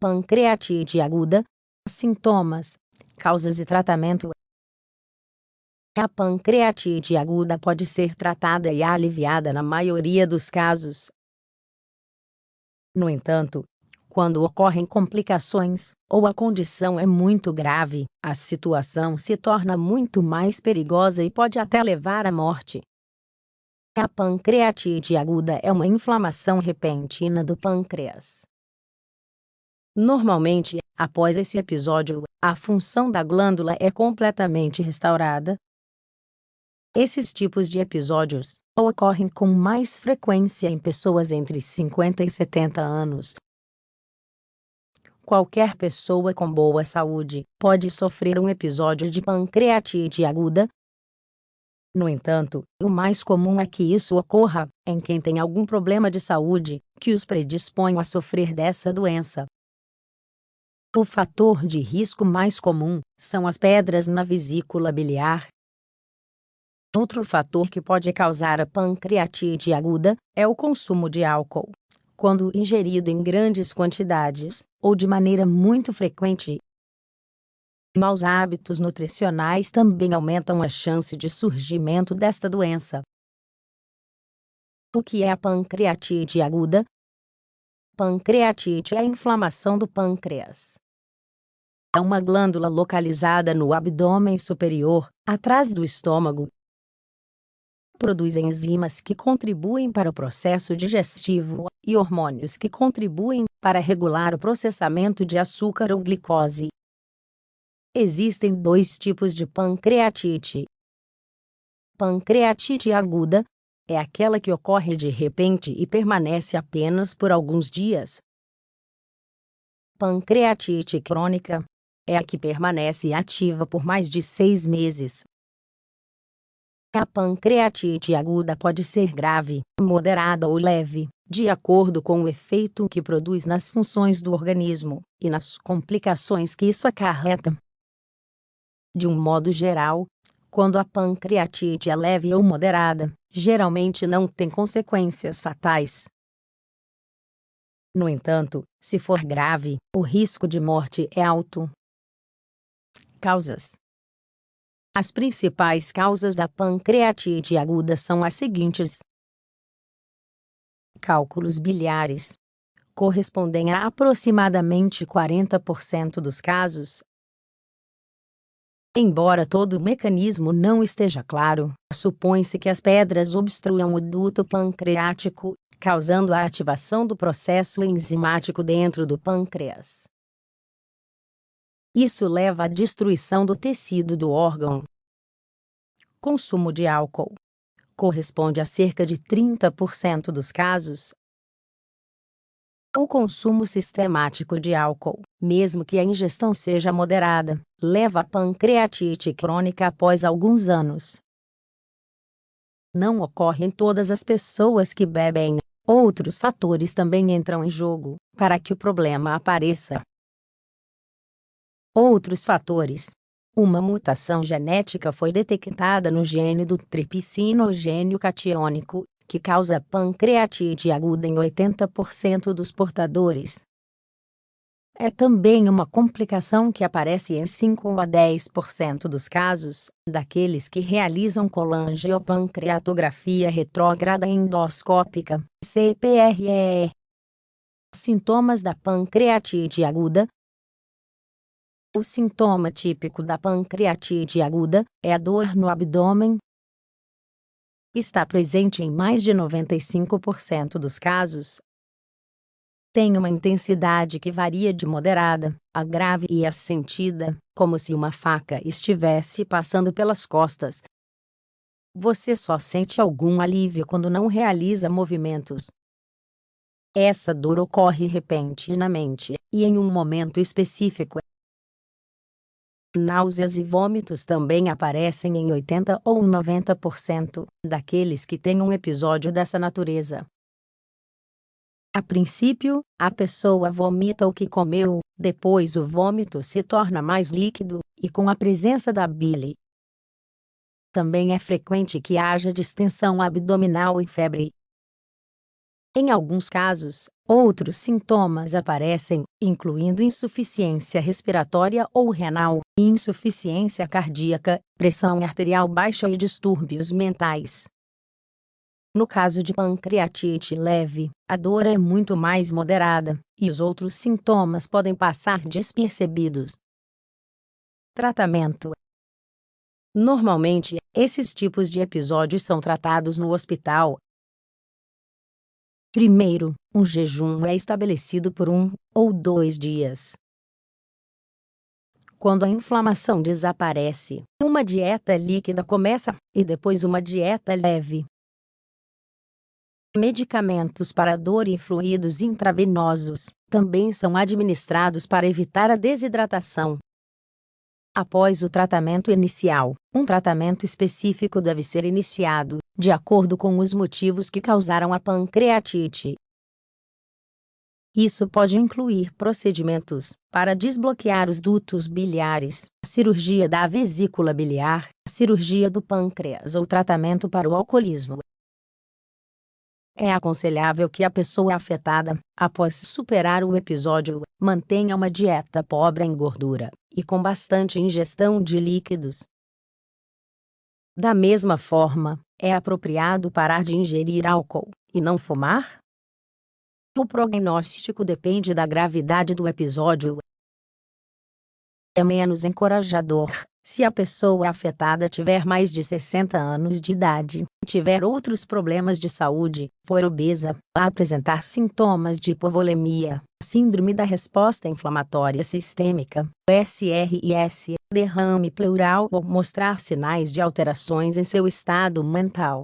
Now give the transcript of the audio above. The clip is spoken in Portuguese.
pancreatite aguda. Sintomas, causas e tratamento. A pancreatite aguda pode ser tratada e aliviada na maioria dos casos. No entanto, quando ocorrem complicações, ou a condição é muito grave, a situação se torna muito mais perigosa e pode até levar à morte. A pancreatite aguda é uma inflamação repentina do pâncreas. Normalmente, após esse episódio, a função da glândula é completamente restaurada. Esses tipos de episódios ocorrem com mais frequência em pessoas entre 50 e 70 anos. Qualquer pessoa com boa saúde pode sofrer um episódio de pancreatite aguda. No entanto, o mais comum é que isso ocorra em quem tem algum problema de saúde que os predispõe a sofrer dessa doença. O fator de risco mais comum são as pedras na vesícula biliar. Outro fator que pode causar a pancreatite aguda é o consumo de álcool. Quando ingerido em grandes quantidades, ou de maneira muito frequente. Maus hábitos nutricionais também aumentam a chance de surgimento desta doença. O que é a pancreatite aguda? Pancreatite é a inflamação do pâncreas. É uma glândula localizada no abdômen superior, atrás do estômago. Produz enzimas que contribuem para o processo digestivo e hormônios que contribuem para regular o processamento de açúcar ou glicose. Existem dois tipos de pancreatite. Pancreatite aguda é aquela que ocorre de repente e permanece apenas por alguns dias. Pancreatite crônica é a que permanece ativa por mais de 6 meses. A pancreatite aguda pode ser grave, moderada ou leve, de acordo com o efeito que produz nas funções do organismo e nas complicações que isso acarreta. De um modo geral, quando a pancreatite é leve ou moderada, geralmente não tem consequências fatais. No entanto, se for grave, o risco de morte é alto. Causas. As principais causas da pancreatite aguda são as seguintes. Cálculos biliares. Correspondem a aproximadamente 40% dos casos. Embora todo o mecanismo não esteja claro, supõe-se que as pedras obstruam o duto pancreático, causando a ativação do processo enzimático dentro do pâncreas. Isso leva à destruição do tecido do órgão. Consumo de álcool. Corresponde a cerca de 30% dos casos. O consumo sistemático de álcool, mesmo que a ingestão seja moderada, leva à pancreatite crônica após alguns anos. Não ocorre em todas as pessoas que bebem. Outros fatores também entram em jogo para que o problema apareça. Outros fatores. Uma mutação genética foi detectada no gene do triplicinogênio catiônico, que causa pancreatite aguda em 80% dos portadores. É também uma complicação que aparece em 5 a 10% dos casos, daqueles que realizam colangiopancreatografia retrógrada endoscópica, CPRE. Sintomas da pancreatite aguda. O sintoma típico da pancreatite aguda é a dor no abdômen. Está presente em mais de 95% dos casos. Tem uma intensidade que varia de moderada a grave e é sentida, como se uma faca estivesse passando pelas costas. Você só sente algum alívio quando não realiza movimentos. Essa dor ocorre repentinamente e em um momento específico. Náuseas e vômitos também aparecem em 80 ou 90% daqueles que têm um episódio dessa natureza. A princípio, a pessoa vomita o que comeu, depois o vômito se torna mais líquido, e com a presença da bile. Também é frequente que haja distensão abdominal e febre. Em alguns casos, Outros sintomas aparecem, incluindo insuficiência respiratória ou renal, insuficiência cardíaca, pressão arterial baixa e distúrbios mentais. No caso de pancreatite leve, a dor é muito mais moderada, e os outros sintomas podem passar despercebidos. Tratamento. Normalmente, esses tipos de episódios são tratados no hospital. Primeiro, um jejum é estabelecido por 1 ou 2 dias. Quando a inflamação desaparece, uma dieta líquida começa, e depois uma dieta leve. Medicamentos para dor e fluidos intravenosos também são administrados para evitar a desidratação. Após o tratamento inicial, um tratamento específico deve ser iniciado, de acordo com os motivos que causaram a pancreatite. Isso pode incluir procedimentos para desbloquear os dutos biliares, cirurgia da vesícula biliar, cirurgia do pâncreas ou tratamento para o alcoolismo. É aconselhável que a pessoa afetada, após superar o episódio, mantenha uma dieta pobre em gordura e com bastante ingestão de líquidos. Da mesma forma, é apropriado parar de ingerir álcool e não fumar? O prognóstico depende da gravidade do episódio. É menos encorajador se a pessoa afetada tiver mais de 60 anos de idade, tiver outros problemas de saúde, for obesa, apresentar sintomas de hipovolemia, síndrome da resposta inflamatória sistêmica, SRIS, derrame pleural ou mostrar sinais de alterações em seu estado mental.